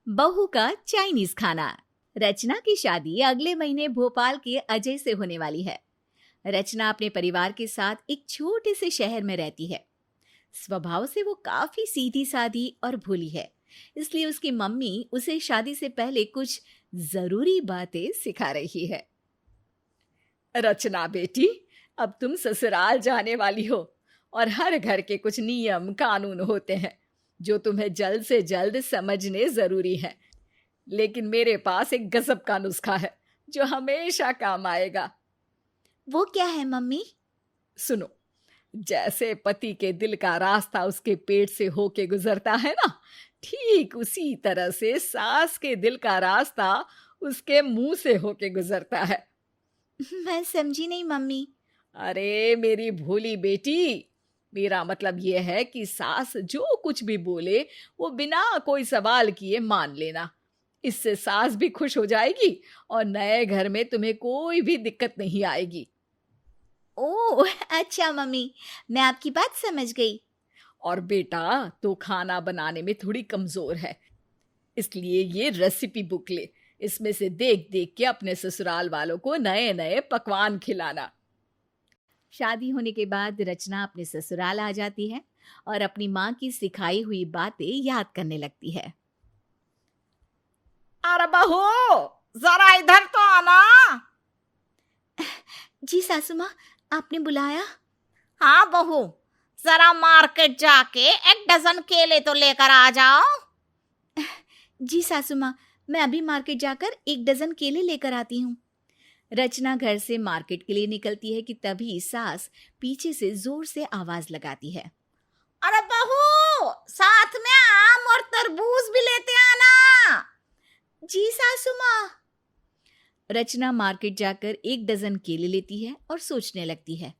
बहू का चाइनीज खाना। रचना की शादी अगले महीने भोपाल के अजय से होने वाली है। रचना अपने परिवार के साथ एक छोटे से शहर में रहती है। स्वभाव से वो काफी सीधी सादी और भोली है, इसलिए उसकी मम्मी उसे शादी से पहले कुछ जरूरी बातें सिखा रही है। रचना बेटी, अब तुम ससुराल जाने वाली हो और हर घर के कुछ नियम कानून होते हैं जो तुम्हें जल्द से जल्द समझने जरूरी है। लेकिन मेरे पास एक गजब का नुस्खा है जो हमेशा काम आएगा। वो क्या है मम्मी? सुनो, जैसे पति के दिल का रास्ता उसके पेट से होके गुजरता है ना, ठीक उसी तरह से सास के दिल का रास्ता उसके मुंह से होके गुजरता है। मैं समझी नहीं मम्मी। अरे मेरी भोली बेटी, मेरा मतलब यह है कि सास जो कुछ भी बोले वो बिना कोई सवाल किए मान लेना। इससे सास भी खुश हो जाएगी और नए घर में तुम्हें कोई भी दिक्कत नहीं आएगी। ओह अच्छा मम्मी, मैं आपकी बात समझ गई। और बेटा तो खाना बनाने में थोड़ी कमजोर है, इसलिए ये रेसिपी बुक ले। इसमें से देख देख के अपने ससुराल वालों को नए नए पकवान खिलाना। शादी होने के बाद रचना अपने ससुराल आ जाती है और अपनी माँ की सिखाई हुई बातें याद करने लगती है। अरे बहू, जरा इधर तो आना। जी सासू माँ, आपने बुलाया? हाँ बहू, जरा मार्केट जाके 1 डज़न केले तो लेकर आ जाओ। जी सासू माँ, मैं अभी मार्केट जाकर 1 डज़न केले लेकर आती हूँ। रचना घर से मार्केट के लिए निकलती है कि तभी सास पीछे से जोर से आवाज लगाती है। अरे बहू, साथ में आम और तरबूज भी लेते आना। जी सासू माँ। रचना मार्केट जाकर 1 डज़न केले लेती है और सोचने लगती है,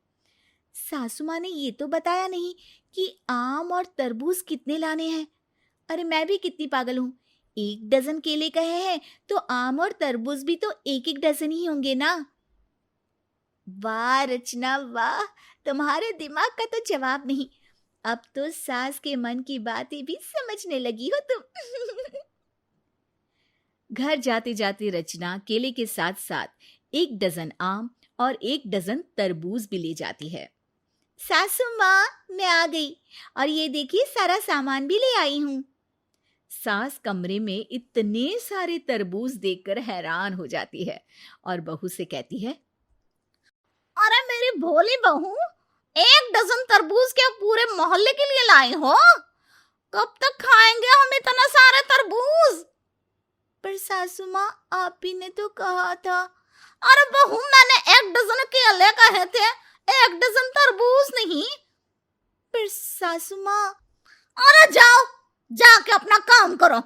सासू माँ ने ये तो बताया नहीं कि आम और तरबूज कितने लाने हैं। अरे मैं भी कितनी पागल हूँ, 1 डज़न केले कहे हैं तो आम और तरबूज भी तो 1-1 डज़न ही होंगे ना। वाह रचना वाह, तुम्हारे दिमाग का तो जवाब नहीं। अब तो सास के मन की बातें भी समझने लगी हो तुम। घर जाते जाते रचना केले के साथ साथ 1 डज़न आम और 1 डज़न तरबूज भी ले जाती है। सासू माँ, मैं आ गई और ये देखिए सारा सामान भी ले आई हूँ। सास कमरे में इतने सारे तरबूज देखकर हैरान हो जाती है और बहू से कहती है, अरे मेरी भोली बहू, 1 डज़न तरबूज क्या पूरे मोहल्ले के लिए लाई हो? कब तक खाएंगे हम इतना सारे तरबूज? पर सासू माँ, आप ही ने तो कहा था। अरे बहू, मैंने 1 डज़न केले कहे थे, 1 डज़न तरबूज नहीं। पर सासू माँ। अरे जाओ, जाके अपना काम करो।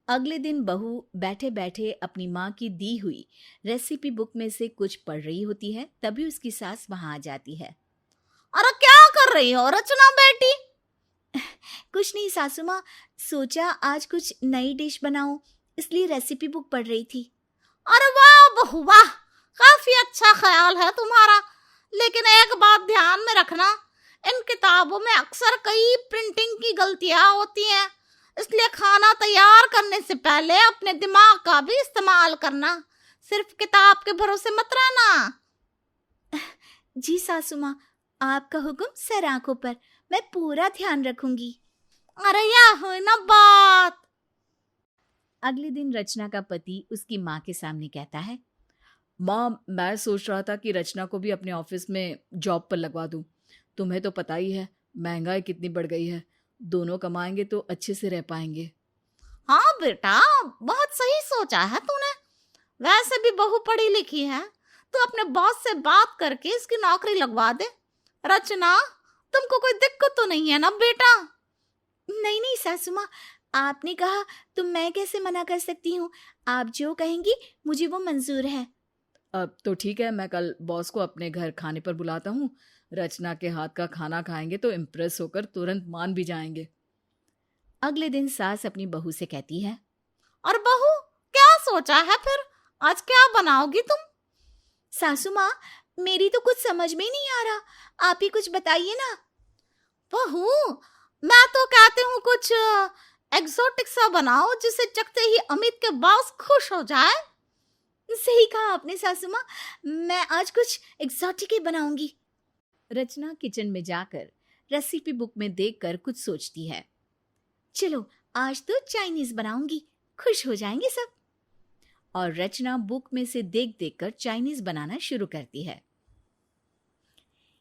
अगले दिन बहू बैठे बैठे अपनी माँ की दी हुई रेसिपी बुक में से कुछ पढ़ रही होती है, तभी उसकी सास वहां आ जाती है। अरे क्या कर रही हो रचना बेटी? कुछ नहीं सासू माँ, सोचा आज कुछ नई डिश बनाऊं, इसलिए रेसिपी बुक पढ़ रही थी। अरे वाह बहू वाह, काफी अच्छा ख्याल है तुम्हारा। लेकिन एक बात ध्यान में रखना, इन किताबों में अक्सर कई प्रिंटिंग की गलतियां होती हैं, इसलिए खाना तैयार करने से पहले अपने दिमाग का भी इस्तेमाल करना। सिर्फ किताब के भरोसे मत रहना। जी सासू माँ, आपका हुक्म सर आंखों पर, मैं पूरा ध्यान रखूंगी। अरे यह हुई ना बात। अगले दिन रचना का पति उसकी माँ के सामने कहता है, माँ, मैं सोच रहा था कि रचना को भी अपने ऑफिस में जॉब पर लगवा दूं। तुम्हें तो पता ही है महंगाई कितनी बढ़ गई है, दोनों कमाएंगे तो अच्छे से रह पाएंगे। हाँ बेटा, बहुत सही सोचा है तूने। वैसे भी बहू पढ़ी लिखी है, तो अपने बॉस से बात करके इसकी नौकरी लगवा दे। रचना, तुमको कोई दिक्कत तो नहीं है ना बेटा? नहीं नहीं सासू माँ, आपने कहा तो मैं कैसे मना कर सकती हूँ। आप जो कहेंगी मुझे वो मंजूर है। अब तो ठीक है, मैं कल बॉस को अपने घर खाने पर बुलाता हूँ। रचना के हाथ का खाना खाएंगे तो इम्प्रेस होकर तुरंत मान भी जाएंगे। अगले दिन सास अपनी बहू से कहती है, और बहू, क्या सोचा है फिर? आज क्या बनाओगी तुम? सासू माँ, मेरी तो कुछ समझ में नहीं आ रहा, आप ही कुछ बताइए ना। बहू, मैं तो कहती हूँ कुछ एक्सोटिक सा बनाओ जिसे चखते ही अमित के बॉस खुश हो जाए। सही कहा आपने सासू माँ, मैं आज कुछ एक्सोटिक ही बनाऊंगी। रचना किचन में जाकर रेसिपी बुक में देखकर कुछ सोचती है। चलो आज तो चाइनीज बनाऊंगी, खुश हो जाएंगे सब। और रचना बुक में से देख देखकर चाइनीज बनाना शुरू करती है।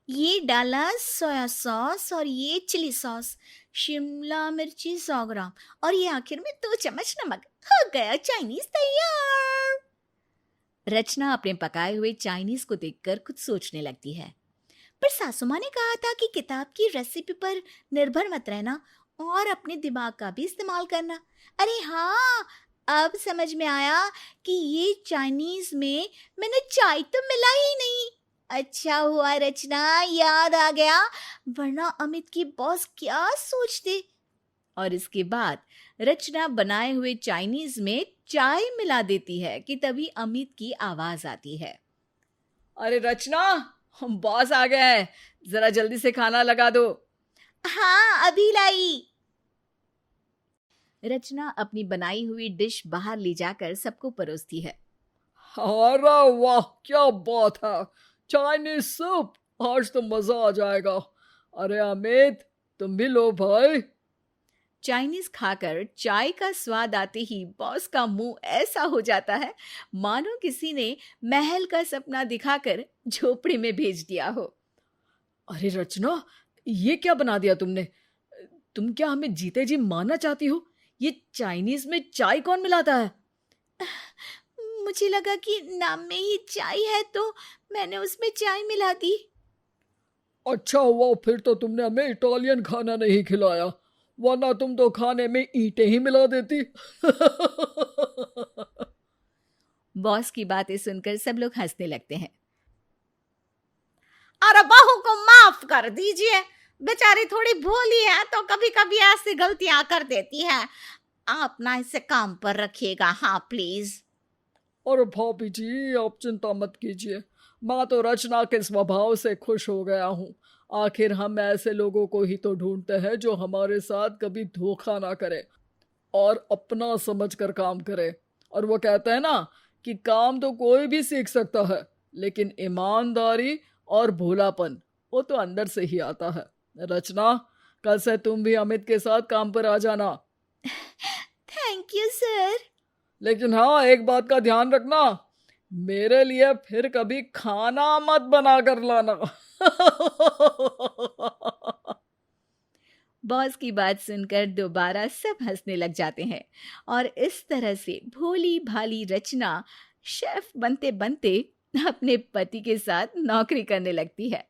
ये डाला सोया सॉस और ये चिली सॉस, शिमला मिर्ची 100 ग्राम और ये आखिर में 2 चम्मच नमक। हो गया चाइनीज तैयार। रचना अपने पकाए हुए चाइनीज को देखकर कुछ सोचने लगती है। पर सासू माँ ने कहा था कि किताब की रेसिपी पर निर्भर मत रहना और अपने दिमाग का भी इस्तेमाल करना। अरे हाँ, अब समझ में आया कि ये चाइनीज में मैंने चाय तो मिला ही नहीं। अच्छा हुआ रचना, याद आ गया, वरना अमित की बॉस क्या सोचते। और इसके बाद रचना बनाए हुए चाइनीज में चाय मिला देती है कि तभी अमित की आवाज आती है। अरे रचना, हम बॉस आ गए हैं, जरा जल्दी से खाना लगा दो। हाँ अभी लाई। रचना अपनी बनाई हुई डिश बाहर ले जाकर सबको परोसती है। अरे वाह, क्या बात है, चाइनीज सूप, आज तो मजा आ जाएगा। अरे अमित, तुम भी लो भाई। चाइनीज खाकर चाय का स्वाद आते ही बॉस का मुंह ऐसा हो जाता है मानो किसी ने महल का सपना दिखाकर झोपड़ी में भेज दिया हो। अरे रचना, ये क्या बना दिया तुमने? तुम क्या हमें जीते जी मारना चाहती हो? ये चाइनीज में चाय कौन मिलाता है? मुझे लगा कि नाम में ही चाय है तो मैंने उसमें चाय मिला दी। अच्छा हुआ फिर तो तुमने हमें इटालियन खाना नहीं खिलाया, वरना तुम तो खाने में ईंटें ही मिला देती। बॉस की बातें सुनकर सब लोग हंसने लगते हैं। अरे बहू को माफ कर दीजिए, बेचारी थोड़ी भोली है तो कभी कभी ऐसी गलतियां कर देती है। आप ना इसे काम पर रखिएगा, हाँ प्लीज। और भाभी जी, आप चिंता मत कीजिए, मैं तो रचना के स्वभाव से खुश हो गया हूँ। आखिर हम ऐसे लोगों को ही तो ढूंढते हैं जो हमारे साथ कभी धोखा ना करे और अपना समझकर काम करे। और वो कहते हैं ना कि काम तो कोई भी सीख सकता है, लेकिन ईमानदारी और भोलापन वो तो अंदर से ही आता है। रचना, कल से तुम भी अमित के साथ काम पर आ जाना। Thank you sir. लेकिन हाँ, एक बात का ध्यान रखना, मेरे लिए फिर कभी खाना मत बना कर लाना। बॉस की बात सुनकर दोबारा सब हंसने लग जाते हैं और इस तरह से भोली भाली रचना शेफ बनते बनते अपने पति के साथ नौकरी करने लगती है।